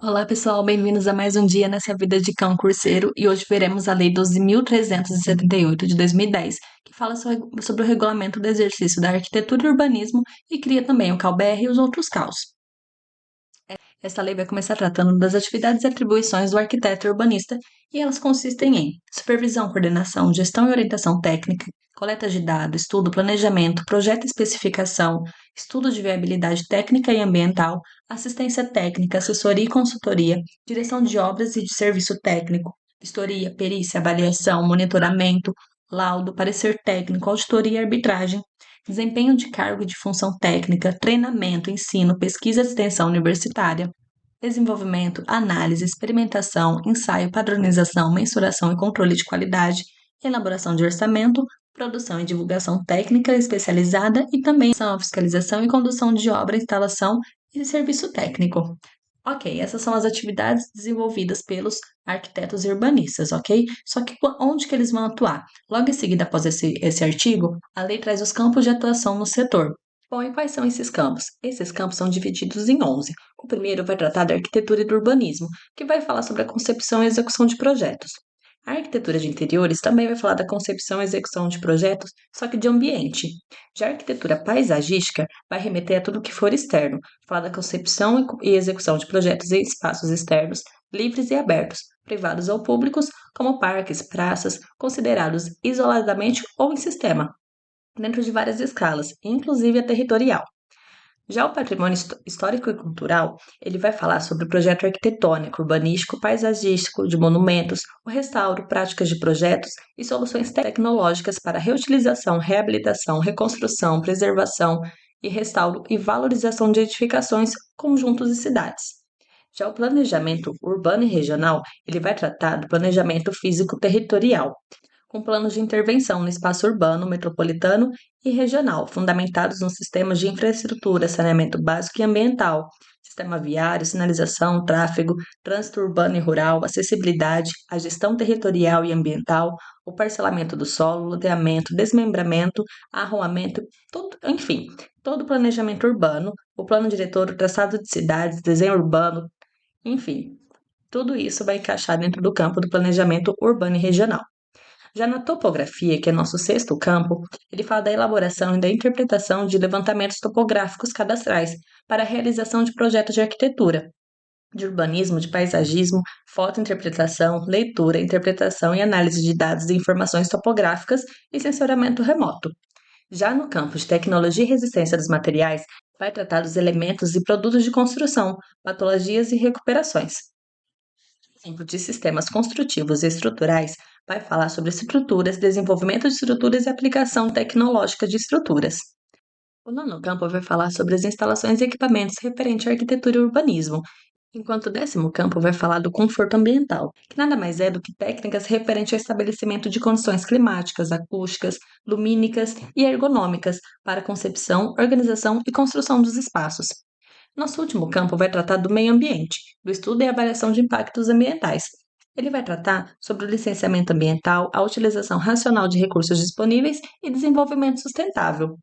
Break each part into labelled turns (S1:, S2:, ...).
S1: Olá, pessoal, bem-vindos a mais um dia nessa vida de concurseiro e hoje veremos a Lei 12.378 de 2010, que fala sobre o regulamento do exercício da arquitetura e urbanismo e cria também o CalBR e os outros CAUs. Esta lei vai começar tratando das atividades e atribuições do arquiteto e urbanista e elas consistem em supervisão, coordenação, gestão e orientação técnica, coleta de dados, estudo, planejamento, projeto e especificação, estudo de viabilidade técnica e ambiental, assistência técnica, assessoria e consultoria, direção de obras e de serviço técnico, vistoria, perícia, avaliação, monitoramento, laudo, parecer técnico, auditoria e arbitragem, desempenho de cargo e de função técnica, treinamento, ensino, pesquisa e extensão universitária, desenvolvimento, análise, experimentação, ensaio, padronização, mensuração e controle de qualidade, elaboração de orçamento, produção e divulgação técnica especializada e também a fiscalização e condução de obra, instalação e serviço técnico. Ok, essas são as atividades desenvolvidas pelos arquitetos e urbanistas, ok? Só que onde que eles vão atuar? Logo em seguida, após esse artigo, a lei traz os campos de atuação no setor. Bom, e quais são esses campos? Esses campos são divididos em 11. O primeiro vai tratar da arquitetura e do urbanismo, que vai falar sobre a concepção e execução de projetos. A arquitetura de interiores também vai falar da concepção e execução de projetos, só que de ambiente. Já a arquitetura paisagística vai remeter a tudo que for externo, falar da concepção e execução de projetos em espaços externos, livres e abertos, privados ou públicos, como parques, praças, considerados isoladamente ou em sistema, dentro de várias escalas, inclusive a territorial. Já o patrimônio histórico e cultural, ele vai falar sobre o projeto arquitetônico, urbanístico, paisagístico, de monumentos, o restauro, práticas de projetos e soluções tecnológicas para reutilização, reabilitação, reconstrução, preservação e restauro e valorização de edificações, conjuntos e cidades. Já o planejamento urbano e regional, ele vai tratar do planejamento físico territorial, com planos de intervenção no espaço urbano, metropolitano e regional, fundamentados nos sistemas de infraestrutura, saneamento básico e ambiental, sistema viário, sinalização, tráfego, trânsito urbano e rural, acessibilidade, a gestão territorial e ambiental, o parcelamento do solo, loteamento, desmembramento, arruamento, enfim, todo o planejamento urbano, o plano diretor, o traçado de cidades, desenho urbano, enfim, tudo isso vai encaixar dentro do campo do planejamento urbano e regional. Já na topografia, que é nosso sexto campo, ele fala da elaboração e da interpretação de levantamentos topográficos cadastrais para a realização de projetos de arquitetura, de urbanismo, de paisagismo, fotointerpretação, leitura, interpretação e análise de dados e informações topográficas e sensoramento remoto. Já no campo de tecnologia e resistência dos materiais, vai tratar dos elementos e produtos de construção, patologias e recuperações. Exemplo de sistemas construtivos e estruturais vai falar sobre estruturas, desenvolvimento de estruturas e aplicação tecnológica de estruturas. O nono campo vai falar sobre as instalações e equipamentos referente à arquitetura e urbanismo, enquanto o décimo campo vai falar do conforto ambiental, que nada mais é do que técnicas referentes ao estabelecimento de condições climáticas, acústicas, lumínicas e ergonômicas para a concepção, organização e construção dos espaços. Nosso último campo vai tratar do meio ambiente, do estudo e avaliação de impactos ambientais. Ele vai tratar sobre o licenciamento ambiental, a utilização racional de recursos disponíveis e desenvolvimento sustentável.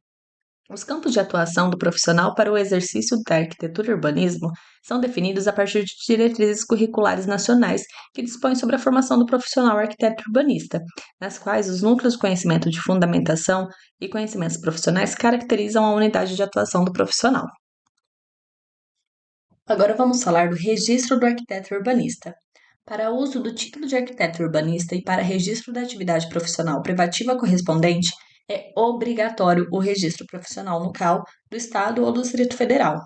S1: Os campos de atuação do profissional para o exercício da arquitetura e urbanismo são definidos a partir de diretrizes curriculares nacionais que dispõem sobre a formação do profissional arquiteto urbanista, nas quais os núcleos de conhecimento de fundamentação e conhecimentos profissionais caracterizam a unidade de atuação do profissional. Agora vamos falar do registro do arquiteto urbanista. Para uso do título de arquiteto urbanista e para registro da atividade profissional privativa correspondente, é obrigatório o registro profissional no CAU do Estado ou do Distrito Federal.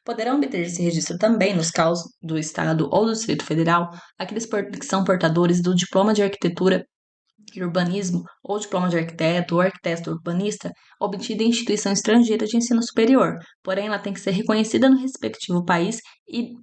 S1: Poderão obter esse registro também nos CAUs do Estado ou do Distrito Federal aqueles que são portadores do diploma de arquitetura e urbanismo ou diploma de arquiteto ou arquiteto urbanista obtido em instituição estrangeira de ensino superior, porém ela tem que ser reconhecida no respectivo país e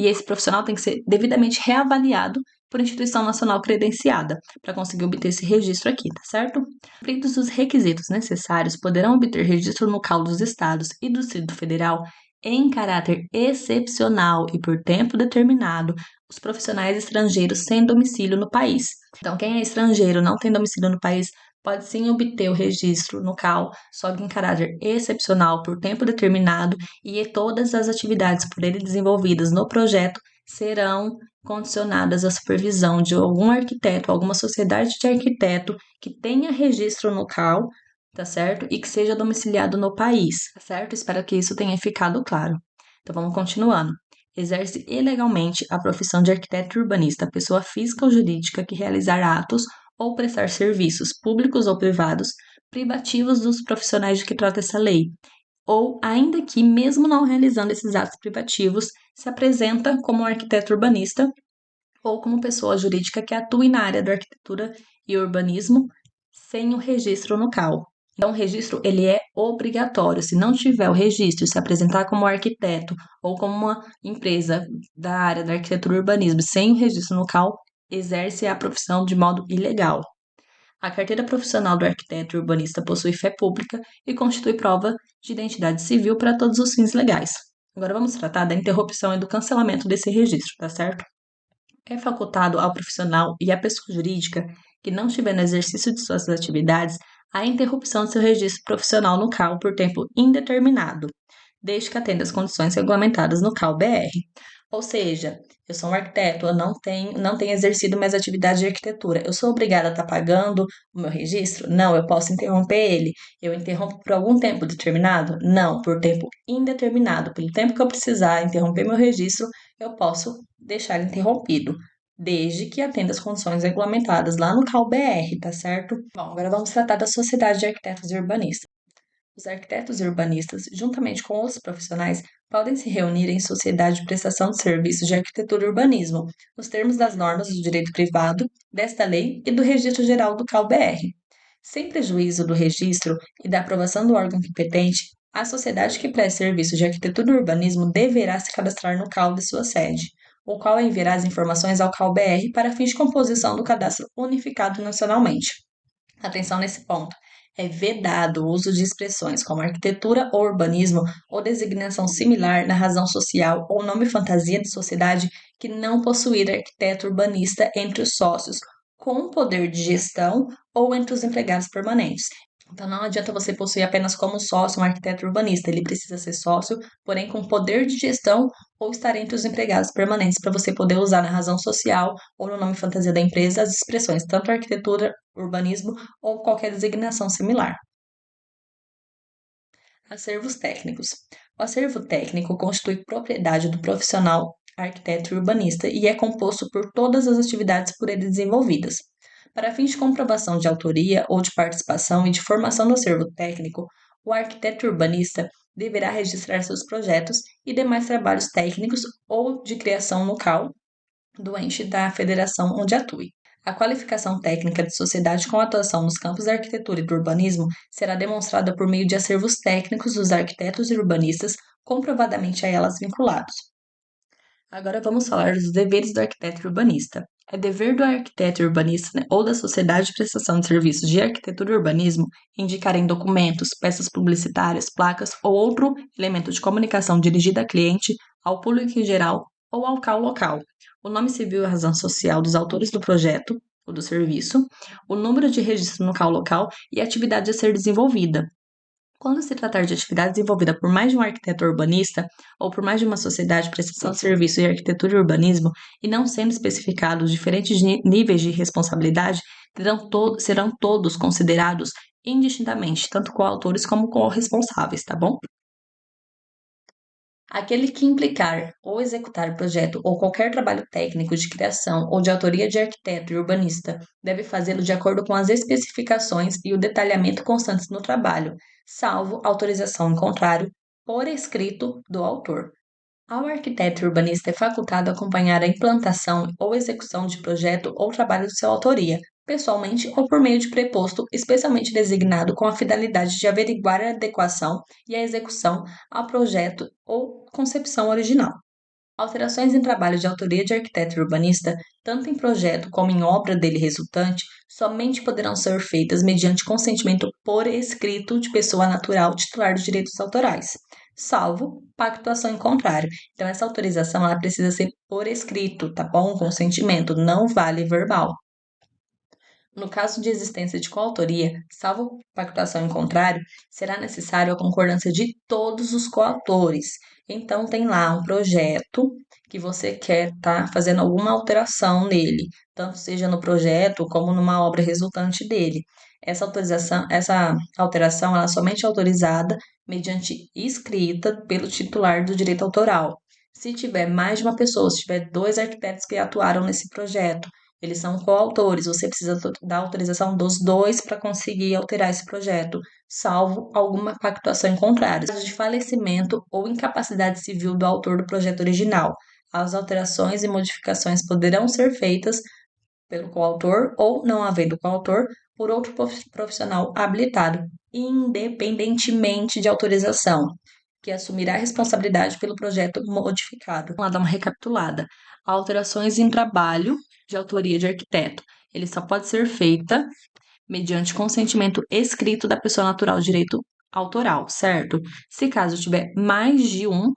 S1: esse profissional tem que ser devidamente reavaliado por instituição nacional credenciada para conseguir obter esse registro aqui, tá certo? Cumpridos os requisitos necessários, poderão obter registro no CAU dos estados e do Distrito Federal em caráter excepcional e por tempo determinado os profissionais estrangeiros sem domicílio no país. Então, quem é estrangeiro, não tem domicílio no país, pode sim obter o registro no CAL, só que em caráter excepcional por tempo determinado e todas as atividades por ele desenvolvidas no projeto serão condicionadas à supervisão de algum arquiteto, alguma sociedade de arquiteto que tenha registro no CAL, tá certo? E que seja domiciliado no país, tá certo? Espero que isso tenha ficado claro. Então vamos continuando. Exerce ilegalmente a profissão de arquiteto urbanista, pessoa física ou jurídica que realizar atos ou prestar serviços públicos ou privados privativos dos profissionais de que trata essa lei, ou ainda que, mesmo não realizando esses atos privativos, se apresenta como um arquiteto urbanista ou como pessoa jurídica que atue na área da arquitetura e urbanismo sem o registro no CAL. Então, o registro ele é obrigatório. Se não tiver o registro, se apresentar como arquiteto ou como uma empresa da área da arquitetura e urbanismo sem o registro no CAL, exerce a profissão de modo ilegal. A carteira profissional do arquiteto e urbanista possui fé pública e constitui prova de identidade civil para todos os fins legais. Agora vamos tratar da interrupção e do cancelamento desse registro, tá certo? É facultado ao profissional e à pessoa jurídica que não estiver no exercício de suas atividades a interrupção de seu registro profissional no CAL por tempo indeterminado, desde que atenda às condições regulamentadas no CAL-BR. Ou seja, eu sou um arquiteto, eu não tenho exercido minhas atividades de arquitetura. Eu sou obrigada a estar pagando o meu registro? Não, eu posso interromper ele. Eu interrompo por algum tempo determinado? Não, por tempo indeterminado. Pelo tempo que eu precisar interromper meu registro, eu posso deixar interrompido, desde que atenda às condições regulamentadas lá no CAL-BR, tá certo? Bom, agora vamos tratar da Sociedade de Arquitetos e Urbanistas. Os arquitetos e urbanistas, juntamente com outros profissionais, podem se reunir em sociedade de prestação de serviços de arquitetura e urbanismo, nos termos das normas do direito privado, desta lei e do Registro Geral do CAL-BR. Sem prejuízo do registro e da aprovação do órgão competente, a sociedade que presta serviço de arquitetura e urbanismo deverá se cadastrar no CAL de sua sede, o qual enviará as informações ao CAL-BR para fins de composição do cadastro unificado nacionalmente. Atenção nesse ponto. É vedado o uso de expressões como arquitetura ou urbanismo ou designação similar na razão social ou nome fantasia de sociedade que não possuir arquiteto urbanista entre os sócios com poder de gestão ou entre os empregados permanentes. Então não adianta você possuir apenas como sócio um arquiteto urbanista, ele precisa ser sócio, porém com poder de gestão ou estar entre os empregados permanentes para você poder usar na razão social ou no nome fantasia da empresa as expressões tanto arquitetura, urbanismo ou qualquer designação similar. Acervos técnicos. O acervo técnico constitui propriedade do profissional arquiteto e urbanista e é composto por todas as atividades por ele desenvolvidas. Para fins de comprovação de autoria ou de participação e de formação do acervo técnico, o arquiteto urbanista deverá registrar seus projetos e demais trabalhos técnicos ou de criação local do ente da federação onde atue. A qualificação técnica de sociedade com atuação nos campos da arquitetura e do urbanismo será demonstrada por meio de acervos técnicos dos arquitetos e urbanistas comprovadamente a elas vinculados. Agora vamos falar dos deveres do arquiteto urbanista. É dever do arquiteto urbanista, né, ou da sociedade de prestação de serviços de arquitetura e urbanismo indicarem documentos, peças publicitárias, placas ou outro elemento de comunicação dirigido a cliente, ao público em geral ou ao CAL local, o nome civil e a razão social dos autores do projeto ou do serviço, o número de registro no CAL local e a atividade a ser desenvolvida. Quando se tratar de atividade desenvolvida por mais de um arquiteto urbanista ou por mais de uma sociedade de prestação de serviço de arquitetura e urbanismo, e não sendo especificados diferentes níveis de responsabilidade, serão todos considerados indistintamente, tanto coautores como corresponsáveis, tá bom? Aquele que implicar ou executar projeto ou qualquer trabalho técnico de criação ou de autoria de arquiteto e urbanista deve fazê-lo de acordo com as especificações e o detalhamento constantes no trabalho, salvo autorização em contrário, por escrito do autor. Ao arquiteto e urbanista é facultado acompanhar a implantação ou execução de projeto ou trabalho de sua autoria, pessoalmente ou por meio de preposto especialmente designado com a finalidade de averiguar a adequação e a execução ao projeto ou concepção original. Alterações em trabalho de autoria de arquiteto e urbanista, tanto em projeto como em obra dele resultante, somente poderão ser feitas mediante consentimento por escrito de pessoa natural titular dos direitos autorais, salvo pactuação em contrário. Então, essa autorização ela precisa ser por escrito, tá bom? Consentimento, não vale verbal. No caso de existência de coautoria, salvo pactuação em contrário, será necessário a concordância de todos os coautores. Então, tem lá um projeto que você quer estar fazendo alguma alteração nele, tanto seja no projeto como numa obra resultante dele. Essa alteração, ela é somente autorizada mediante escrita pelo titular do direito autoral. Se tiver mais de uma pessoa, se tiver dois arquitetos que atuaram nesse projeto, eles são coautores, você precisa da autorização dos dois para conseguir alterar esse projeto, salvo alguma pactuação em contrário. Em caso de falecimento ou incapacidade civil do autor do projeto original, as alterações e modificações poderão ser feitas pelo coautor ou, não havendo coautor, por outro profissional habilitado, independentemente de autorização, que assumirá a responsabilidade pelo projeto modificado. Vamos lá dar uma recapitulada. Alterações em trabalho de autoria de arquiteto. Ele só pode ser feita mediante consentimento escrito da pessoa natural de direito autoral, certo? Se caso tiver mais de um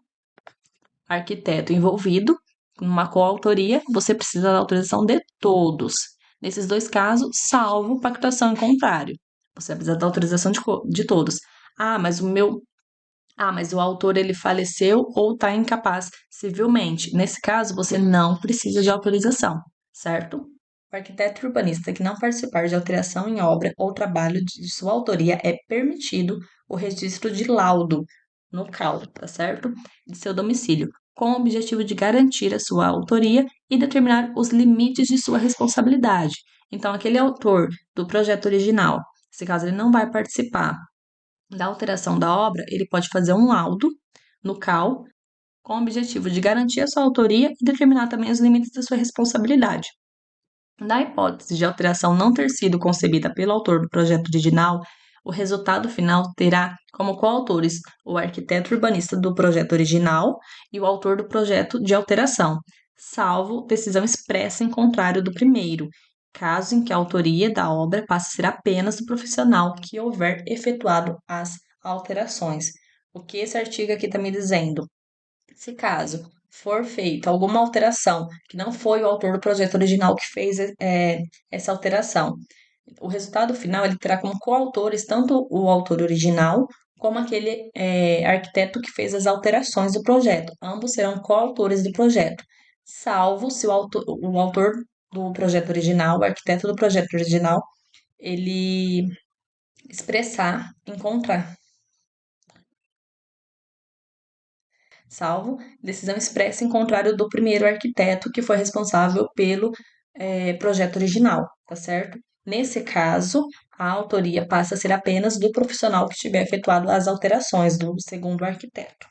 S1: arquiteto envolvido, numa coautoria, você precisa da autorização de todos. Nesses dois casos, salvo pactuação em contrário. Você precisa da autorização de todos. Mas o autor ele faleceu ou está incapaz civilmente. Nesse caso, você não precisa de autorização, certo? O arquiteto urbanista que não participar de alteração em obra ou trabalho de sua autoria é permitido o registro de laudo no CAL, tá certo? De seu domicílio, com o objetivo de garantir a sua autoria e determinar os limites de sua responsabilidade. Então, aquele autor do projeto original, nesse caso ele não vai participar da alteração da obra, ele pode fazer um laudo no CAL com o objetivo de garantir a sua autoria e determinar também os limites da sua responsabilidade. Na hipótese de alteração não ter sido concebida pelo autor do projeto original, o resultado final terá como coautores o arquiteto urbanista do projeto original e o autor do projeto de alteração, salvo decisão expressa em contrário do primeiro, caso em que a autoria da obra passe a ser apenas do profissional que houver efetuado as alterações. O que esse artigo aqui está me dizendo? Se caso for feita alguma alteração que não foi o autor do projeto original que fez essa alteração, o resultado final ele terá como coautores tanto o autor original como aquele arquiteto que fez as alterações do projeto. Ambos serão coautores do projeto, salvo se o autor do projeto original, o arquiteto do projeto original, ele expressar em contra, salvo decisão expressa em contrário do primeiro arquiteto que foi responsável pelo projeto original, tá certo? Nesse caso, a autoria passa a ser apenas do profissional que tiver efetuado as alterações do segundo arquiteto.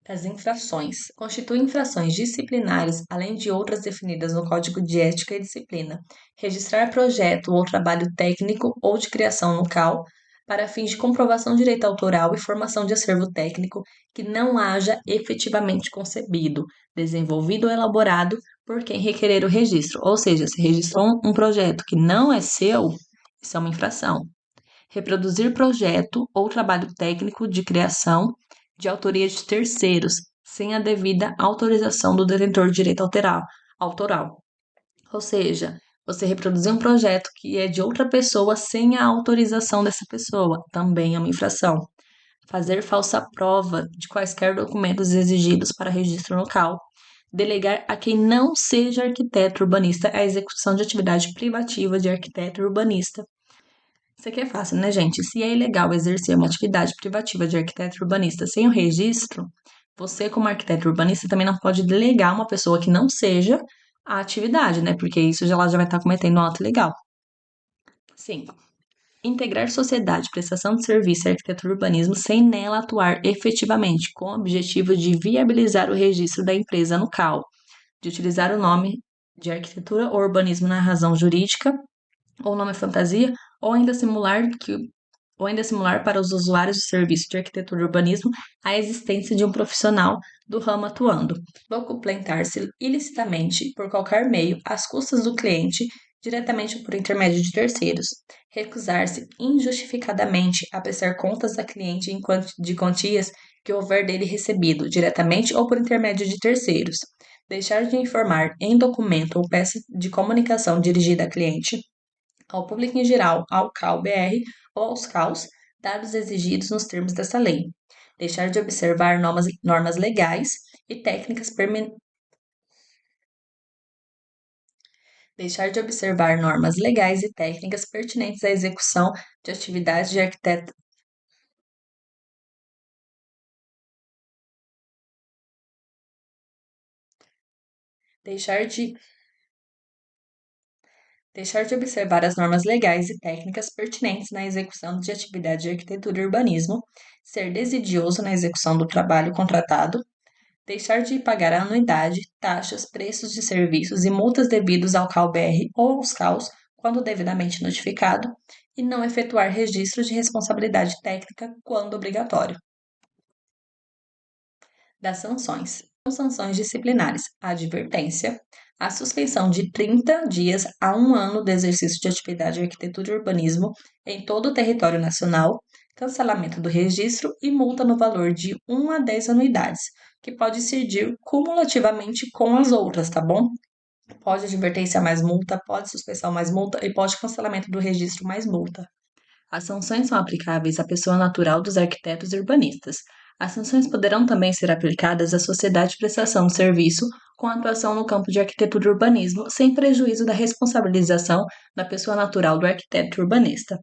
S1: As infrações constituem infrações disciplinares, além de outras definidas no Código de Ética e Disciplina. Registrar projeto ou trabalho técnico ou de criação no CAL para fins de comprovação de direito autoral e formação de acervo técnico que não haja efetivamente concebido, desenvolvido ou elaborado por quem requerer o registro. Ou seja, se registrou um projeto que não é seu, isso é uma infração. Reproduzir projeto ou trabalho técnico de criação de autoria de terceiros, sem a devida autorização do detentor de direito autoral. Ou seja, você reproduzir um projeto que é de outra pessoa sem a autorização dessa pessoa, também é uma infração. Fazer falsa prova de quaisquer documentos exigidos para registro local. Delegar a quem não seja arquiteto urbanista a execução de atividade privativa de arquiteto urbanista. Isso aqui é fácil, né, gente? Se é ilegal exercer uma atividade privativa de arquiteto urbanista sem o registro, você, como arquiteto urbanista, também não pode delegar uma pessoa que não seja a atividade, né? Porque isso ela já vai estar cometendo um ato ilegal. 5. Integrar sociedade, prestação de serviço e arquitetura e urbanismo sem nela atuar efetivamente, com o objetivo de viabilizar o registro da empresa no CAL, de utilizar o nome de arquitetura ou urbanismo na razão jurídica, ou nome fantasia, ou ainda simular para os usuários do serviço de arquitetura e urbanismo a existência de um profissional do ramo atuando. Locuplentar-se ilicitamente, por qualquer meio, às custas do cliente, diretamente ou por intermédio de terceiros. Recusar-se injustificadamente a prestar contas a cliente de quantias que houver dele recebido, diretamente ou por intermédio de terceiros. Deixar de informar em documento ou peça de comunicação dirigida a cliente, ao público em geral, ao CAL-BR ou aos CAUs, dados exigidos nos termos dessa lei. Deixar de observar normas legais e técnicas Deixar de observar normas legais e técnicas pertinentes à execução de atividades de arquiteto. Deixar de Deixar de observar as normas legais e técnicas pertinentes na execução de atividades de arquitetura e urbanismo, ser desidioso na execução do trabalho contratado, deixar de pagar a anuidade, taxas, preços de serviços e multas devidos ao CAL-BR ou aos CAUs, quando devidamente notificado, e não efetuar registro de responsabilidade técnica quando obrigatório. Das sanções. São sanções disciplinares: a advertência, a suspensão de 30 dias a 1 ano do exercício de atividade de arquitetura e urbanismo em todo o território nacional, cancelamento do registro e multa no valor de 1 a 10 anuidades, que pode incidir cumulativamente com as outras, tá bom? Pode advertência mais multa, pode suspensão mais multa e pode cancelamento do registro mais multa. As sanções são aplicáveis à pessoa natural dos arquitetos e urbanistas. As sanções poderão também ser aplicadas à sociedade de prestação de serviço com atuação no campo de arquitetura e urbanismo, sem prejuízo da responsabilização da pessoa natural do arquiteto e urbanista.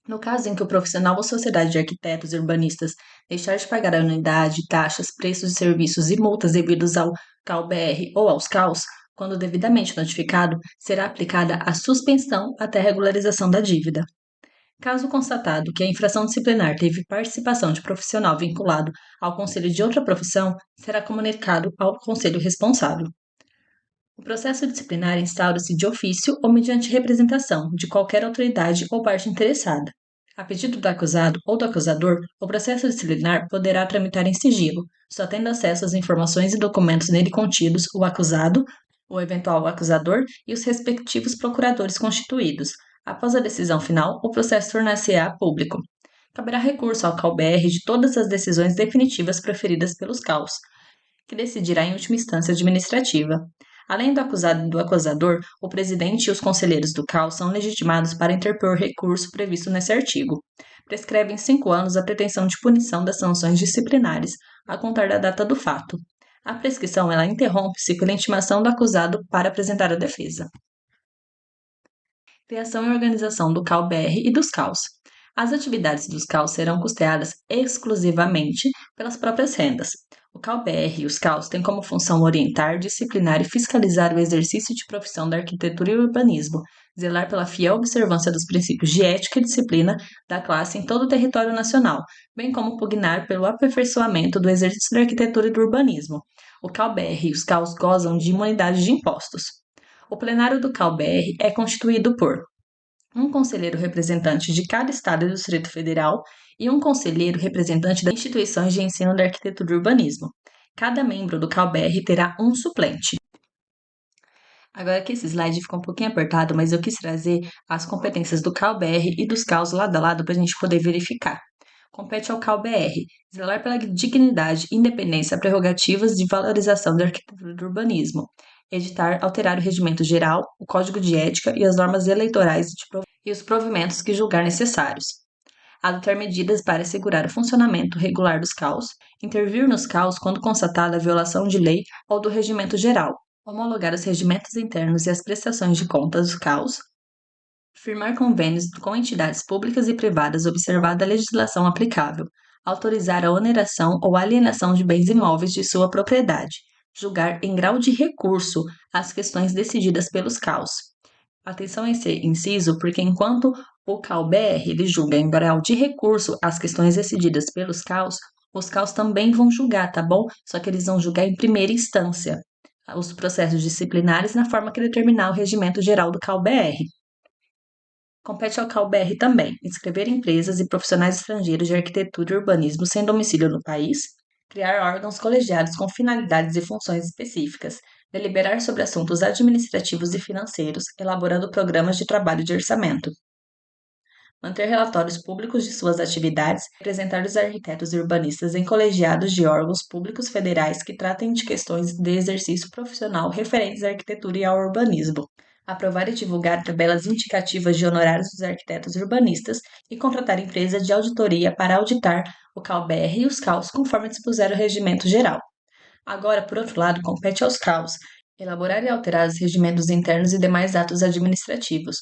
S1: No caso em que o profissional ou sociedade de arquitetos e urbanistas deixar de pagar a anuidade, taxas, preços de serviços e multas devidos ao CAL-BR ou aos CAUs, quando devidamente notificado, será aplicada a suspensão até a regularização da dívida. Caso constatado que a infração disciplinar teve participação de profissional vinculado ao conselho de outra profissão, será comunicado ao conselho responsável. O processo disciplinar instaura-se de ofício ou mediante representação de qualquer autoridade ou parte interessada. A pedido do acusado ou do acusador, o processo disciplinar poderá tramitar em sigilo, só tendo acesso às informações e documentos nele contidos o acusado, o eventual acusador e os respectivos procuradores constituídos. Após a decisão final, o processo tornar-se-á público. Caberá recurso ao CAL-BR de todas as decisões definitivas proferidas pelos CAUs, que decidirá em última instância administrativa. Além do acusado e do acusador, o presidente e os conselheiros do CAU são legitimados para interpor recurso previsto nesse artigo. Prescreve em 5 anos a pretensão de punição das sanções disciplinares, a contar da data do fato. A prescrição ela interrompe-se pela intimação do acusado para apresentar a defesa. Criação e organização do CAU-BR e dos CAUs. As atividades dos CAUs serão custeadas exclusivamente pelas próprias rendas. O CAU-BR e os CAUs têm como função orientar, disciplinar e fiscalizar o exercício de profissão da arquitetura e urbanismo, zelar pela fiel observância dos princípios de ética e disciplina da classe em todo o território nacional, bem como pugnar pelo aperfeiçoamento do exercício da arquitetura e do urbanismo. O CAU-BR e os CAUs gozam de imunidade de impostos. O plenário do CAU-BR é constituído por um conselheiro representante de cada estado e do Distrito Federal e um conselheiro representante das instituições de ensino da arquitetura e urbanismo. Cada membro do CAU-BR terá um suplente. Agora que esse slide ficou um pouquinho apertado, mas eu quis trazer as competências do CAU-BR e dos CAUs lado a lado para a gente poder verificar. Compete ao CAU-BR zelar pela dignidade, independência, prerrogativas de valorização da arquitetura e do urbanismo, editar, alterar o regimento geral, o código de ética e as normas eleitorais e os provimentos que julgar necessários, adotar medidas para assegurar o funcionamento regular dos CAUs, intervir nos CAUs quando constatada a violação de lei ou do regimento geral, homologar os regimentos internos e as prestações de contas dos CAUs, firmar convênios com entidades públicas e privadas observada a legislação aplicável, autorizar a oneração ou alienação de bens imóveis de sua propriedade, julgar em grau de recurso as questões decididas pelos CAUs. Atenção a esse inciso, porque enquanto o CAU-BR ele julga em grau de recurso as questões decididas pelos CAUs, os CAUs também vão julgar, tá bom? Só que eles vão julgar em primeira instância os processos disciplinares na forma que determinar o regimento geral do CAU-BR. Compete ao CAU-BR também inscrever empresas e profissionais estrangeiros de arquitetura e urbanismo sem domicílio no país, criar órgãos colegiados com finalidades e funções específicas, deliberar sobre assuntos administrativos e financeiros, elaborando programas de trabalho de orçamento. Manter relatórios públicos de suas atividades, representar os arquitetos e urbanistas em colegiados de órgãos públicos federais que tratem de questões de exercício profissional referentes à arquitetura e ao urbanismo. Aprovar e divulgar tabelas indicativas de honorários dos arquitetos e urbanistas e contratar empresa de auditoria para auditar o CalBR e os CAUs conforme dispuser o regimento geral. Agora, por outro lado, compete aos CAUs elaborar e alterar os regimentos internos e demais atos administrativos,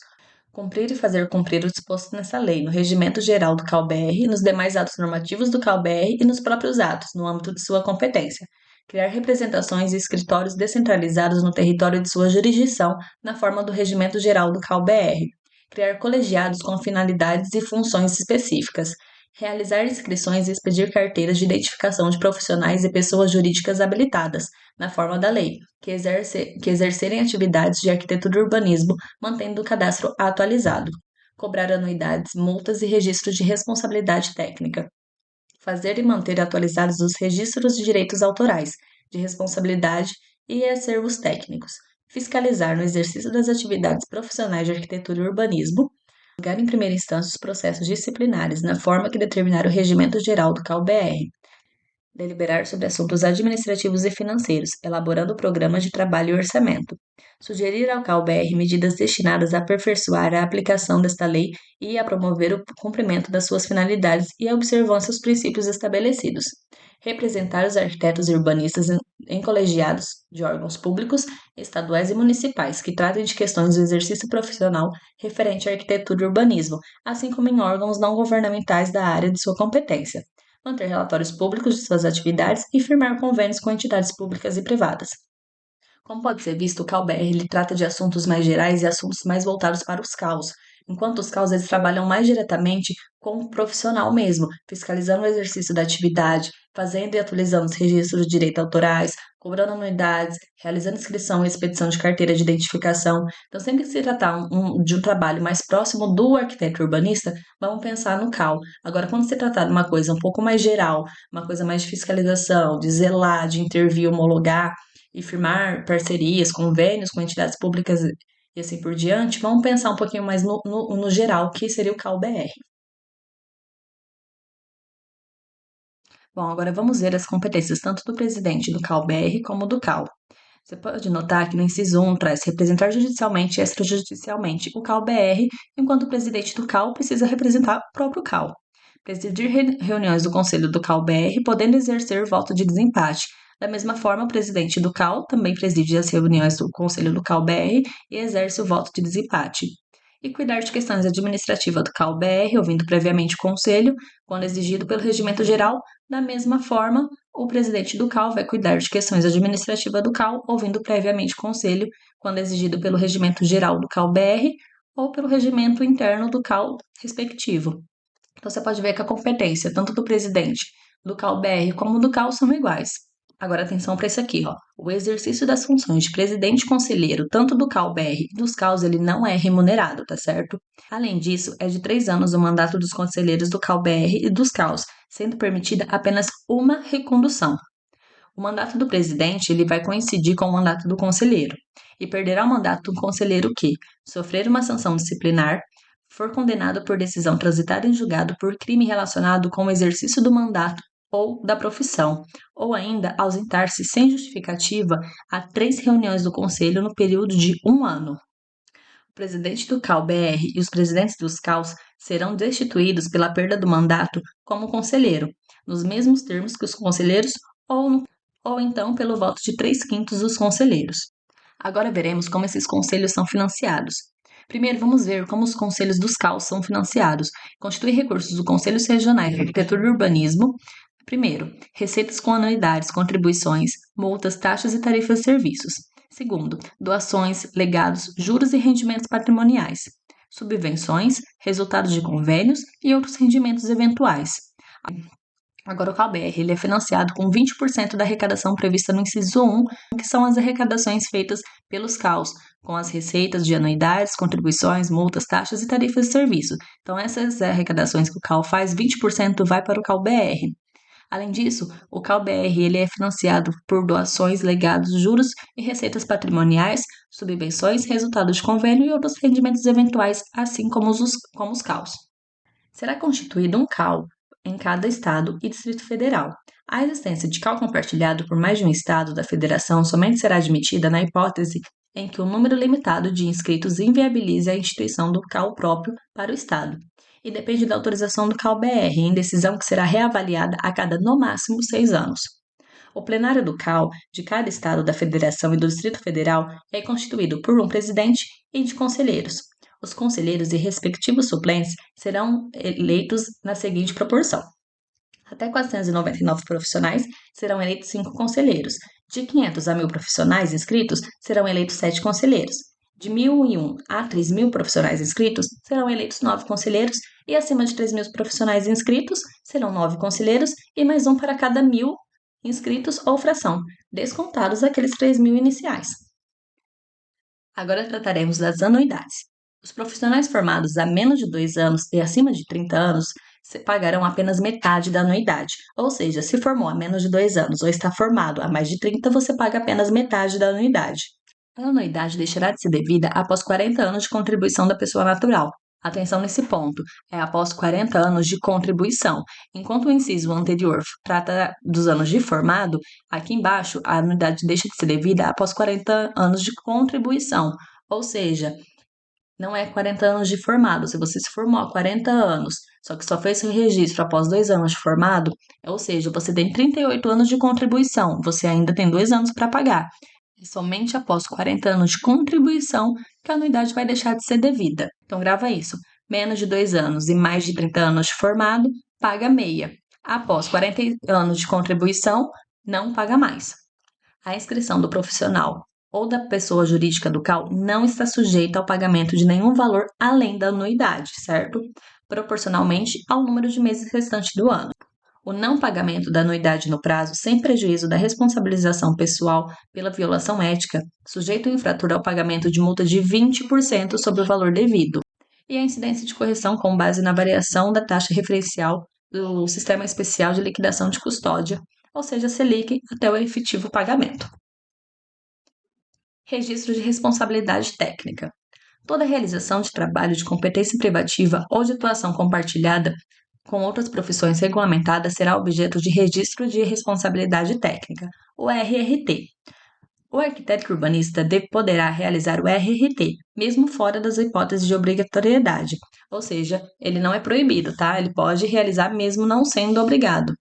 S1: cumprir e fazer cumprir o disposto nessa lei, no Regimento Geral do CalBR, nos demais atos normativos do CalBR e nos próprios atos, no âmbito de sua competência. Criar representações e escritórios descentralizados no território de sua jurisdição, na forma do Regimento Geral do CalBR. Criar colegiados com finalidades e funções específicas. Realizar inscrições e expedir carteiras de identificação de profissionais e pessoas jurídicas habilitadas, na forma da lei, que exercerem atividades de arquitetura e urbanismo, mantendo o cadastro atualizado. Cobrar anuidades, multas e registros de responsabilidade técnica. Fazer e manter atualizados os registros de direitos autorais, de responsabilidade e acervos técnicos. Fiscalizar no exercício das atividades profissionais de arquitetura e urbanismo, julgar em primeira instância os processos disciplinares na forma que determinar o Regimento Geral do CalBR, deliberar sobre assuntos administrativos e financeiros, elaborando programas de trabalho e orçamento, sugerir ao CalBR medidas destinadas a aperfeiçoar a aplicação desta lei e a promover o cumprimento das suas finalidades e a observância aos princípios estabelecidos, representar os arquitetos e urbanistas em colegiados de órgãos públicos, estaduais e municipais que tratem de questões do exercício profissional referente à arquitetura e urbanismo, assim como em órgãos não governamentais da área de sua competência, manter relatórios públicos de suas atividades e firmar convênios com entidades públicas e privadas. Como pode ser visto, o CalBR ele trata de assuntos mais gerais e assuntos mais voltados para os CAUs, enquanto os CAUs eles trabalham mais diretamente com o profissional mesmo, fiscalizando o exercício da atividade, fazendo e atualizando os registros de direitos autorais, cobrando anuidades, realizando inscrição e expedição de carteira de identificação. Então, sempre que se tratar de um trabalho mais próximo do arquiteto urbanista, vamos pensar no CAU. Agora, quando se tratar de uma coisa um pouco mais geral, uma coisa mais de fiscalização, de zelar, de intervir, homologar, e firmar parcerias, convênios com entidades públicas e assim por diante, vamos pensar um pouquinho mais no geral, que seria o CalBR. Bom, agora vamos ver as competências tanto do presidente do CalBR como do CAU. Você pode notar que no inciso 1 traz representar judicialmente e extrajudicialmente o CalBR, enquanto o presidente do CAU precisa representar o próprio CAU. Presidir reuniões do Conselho do CalBR, podendo exercer voto de desempate. Da mesma forma, o presidente do CAU também preside as reuniões do Conselho do CalBR e exerce o voto de desempate. E cuidar de questões administrativas do CalBR, ouvindo previamente o Conselho, quando exigido pelo Regimento Geral. Da mesma forma, o presidente do CAU vai cuidar de questões administrativas do CAU, ouvindo previamente o Conselho, quando exigido pelo Regimento Geral do CalBR ou pelo regimento interno do CAU respectivo. Então, você pode ver que a competência, tanto do presidente do CalBR como do CAU, são iguais. Agora, atenção para isso aqui, ó. O exercício das funções de presidente e conselheiro, tanto do CalBR e dos CAUs, ele não é remunerado, tá certo? Além disso, é de 3 anos o mandato dos conselheiros do CalBR e dos CAUs, sendo permitida apenas uma recondução. O mandato do presidente ele vai coincidir com o mandato do conselheiro e perderá o mandato do conselheiro que sofrer uma sanção disciplinar, for condenado por decisão transitada em julgado por crime relacionado com o exercício do mandato ou da profissão, ou ainda ausentar-se sem justificativa a 3 reuniões do Conselho no período de 1 ano. O presidente do CalBR e os presidentes dos CAUs serão destituídos pela perda do mandato como conselheiro, nos mesmos termos que os conselheiros ou então pelo voto de 3/5 dos conselheiros. Agora veremos como esses conselhos são financiados. Primeiro, vamos ver como os conselhos dos CAUs são financiados. Constitui recursos do Conselhos Regionais de Arquitetura e Urbanismo. Primeiro, receitas com anuidades, contribuições, multas, taxas e tarifas de serviços. Segundo, doações, legados, juros e rendimentos patrimoniais. Subvenções, resultados de convênios e outros rendimentos eventuais. Agora, o CalBR ele é financiado com 20% da arrecadação prevista no inciso 1, que são as arrecadações feitas pelos CAUs, com as receitas de anuidades, contribuições, multas, taxas e tarifas de serviço. Então, essas arrecadações que o CAU faz, 20% vai para o CalBR. Além disso, o CalBR ele é financiado por doações, legados, juros e receitas patrimoniais, subvenções, resultados de convênio e outros rendimentos eventuais, assim como os CAUs. Será constituído um CAL em cada estado e Distrito Federal. A existência de CAL compartilhado por mais de um estado da federação somente será admitida na hipótese em que o número limitado de inscritos inviabilize a instituição do CAL próprio para o estado e depende da autorização do CAL-BR, em decisão que será reavaliada a cada, no máximo, 6 anos. O plenário do CAL de cada estado da federação e do Distrito Federal é constituído por um presidente e de conselheiros. Os conselheiros e respectivos suplentes serão eleitos na seguinte proporção: até 499 profissionais serão eleitos 5 conselheiros. De 500 a 1.000 profissionais inscritos, serão eleitos 7 conselheiros. De 1.001 a 3.000 profissionais inscritos, serão eleitos 9 conselheiros. E acima de 3.000 profissionais inscritos, serão 9 conselheiros e mais um para cada 1.000 inscritos ou fração, descontados aqueles 3.000 iniciais. Agora trataremos das anuidades. Os profissionais formados há menos de 2 anos e acima de 30 anos pagarão apenas metade da anuidade. Ou seja, se formou há menos de 2 anos ou está formado há mais de 30, você paga apenas metade da anuidade. A anuidade deixará de ser devida após 40 anos de contribuição da pessoa natural. Atenção nesse ponto, é após 40 anos de contribuição. Enquanto o inciso anterior trata dos anos de formado, aqui embaixo a anuidade deixa de ser devida após 40 anos de contribuição. Ou seja, não é 40 anos de formado. Se você se formou há 40 anos, só que só fez seu registro após 2 anos de formado, ou seja, você tem 38 anos de contribuição, você ainda tem 2 anos para pagar. É somente após 40 anos de contribuição que a anuidade vai deixar de ser devida. Então, grava isso. Menos de 2 anos e mais de 30 anos de formado, paga meia. Após 40 anos de contribuição, não paga mais. A inscrição do profissional ou da pessoa jurídica do CAL não está sujeita ao pagamento de nenhum valor além da anuidade, certo? Proporcionalmente ao número de meses restantes do ano. O não pagamento da anuidade no prazo, sem prejuízo da responsabilização pessoal pela violação ética, sujeita o infrator ao pagamento de multa de 20% sobre o valor devido, e a incidência de correção com base na variação da taxa referencial do Sistema Especial de Liquidação de Custódia, ou seja, Selic, até o efetivo pagamento. Registro de responsabilidade técnica. Toda realização de trabalho de competência privativa ou de atuação compartilhada com outras profissões regulamentadas será objeto de registro de responsabilidade técnica, o RRT. O arquiteto urbanista poderá realizar o RRT, mesmo fora das hipóteses de obrigatoriedade, ou seja, ele não é proibido, tá? Ele pode realizar mesmo não sendo obrigado,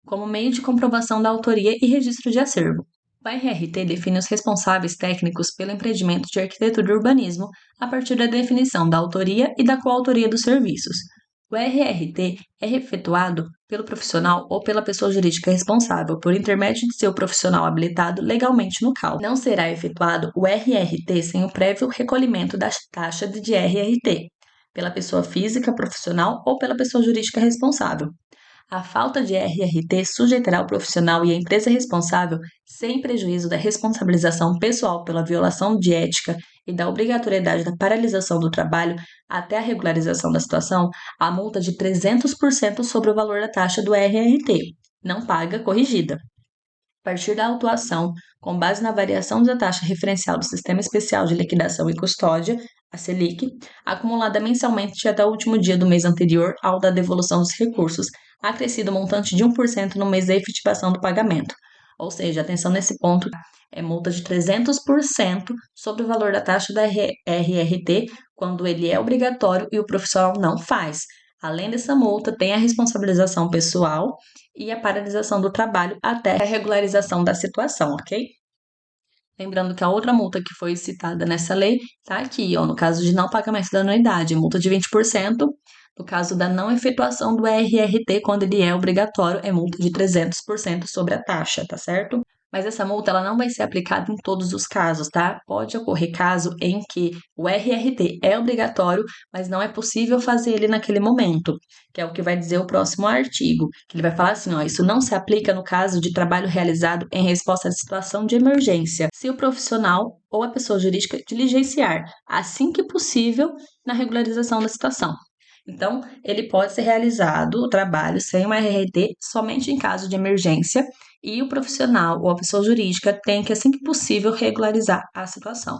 S1: como meio de comprovação da autoria e registro de acervo. O RRT define os responsáveis técnicos pelo empreendimento de arquitetura e urbanismo a partir da definição da autoria e da coautoria dos serviços. O RRT é efetuado pelo profissional ou pela pessoa jurídica responsável por intermédio de seu profissional habilitado legalmente no CAL. Não será efetuado o RRT sem o prévio recolhimento da taxa de RRT, pela pessoa física profissional ou pela pessoa jurídica responsável. A falta de RRT sujeitará o profissional e a empresa responsável, sem prejuízo da responsabilização pessoal pela violação de ética e da obrigatoriedade da paralisação do trabalho até a regularização da situação, a multa de 300% sobre o valor da taxa do RRT, não paga, corrigida. A partir da autuação, com base na variação da taxa referencial do Sistema Especial de Liquidação e Custódia, a Selic, acumulada mensalmente até o último dia do mês anterior ao da devolução dos recursos, acrescido o montante de 1% no mês da efetivação do pagamento. Ou seja, atenção nesse ponto, é multa de 300% sobre o valor da taxa da RRT quando ele é obrigatório e o profissional não faz. Além dessa multa, tem a responsabilização pessoal e a paralisação do trabalho até a regularização da situação, ok? Lembrando que a outra multa que foi citada nessa lei está aqui, ó, no caso de não pagamento da anuidade, multa de 20%. No caso da não efetuação do RRT, quando ele é obrigatório, é multa de 300% sobre a taxa, tá certo? Mas essa multa ela não vai ser aplicada em todos os casos, tá? Pode ocorrer caso em que o RRT é obrigatório, mas não é possível fazer ele naquele momento, que é o que vai dizer o próximo artigo, que ele vai falar assim, ó, isso não se aplica no caso de trabalho realizado em resposta à situação de emergência, se o profissional ou a pessoa jurídica diligenciar, assim que possível, na regularização da situação. Então, ele pode ser realizado o trabalho sem um RRT somente em caso de emergência e o profissional ou a pessoa jurídica tem que, assim que possível, regularizar a situação.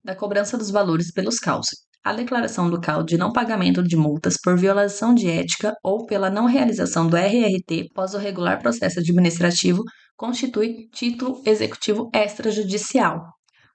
S1: Da cobrança dos valores pelos CAUs. A declaração do CAL de não pagamento de multas por violação de ética ou pela não realização do RRT após o regular processo administrativo constitui título executivo extrajudicial.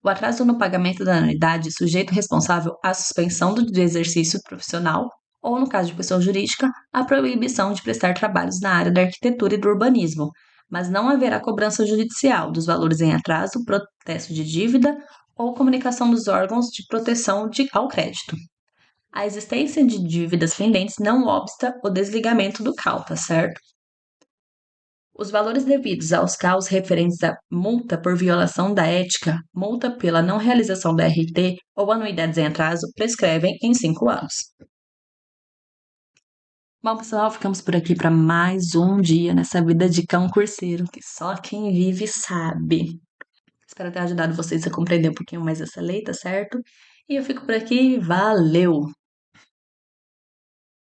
S1: O atraso no pagamento da anuidade sujeito responsável à suspensão do exercício profissional ou, no caso de pessoa jurídica, à proibição de prestar trabalhos na área da arquitetura e do urbanismo, mas não haverá cobrança judicial dos valores em atraso, protesto de dívida ou comunicação dos órgãos de proteção ao crédito. A existência de dívidas pendentes não obsta o desligamento do CAL, tá certo? Os valores devidos aos CAUs referentes à multa por violação da ética, multa pela não realização da RT ou anuidades em atraso prescrevem em 5 anos. Bom, pessoal, ficamos por aqui para mais um dia nessa vida de concurseiro que só quem vive sabe. Espero ter ajudado vocês a compreender um pouquinho mais essa lei, tá certo? E eu fico por aqui, valeu!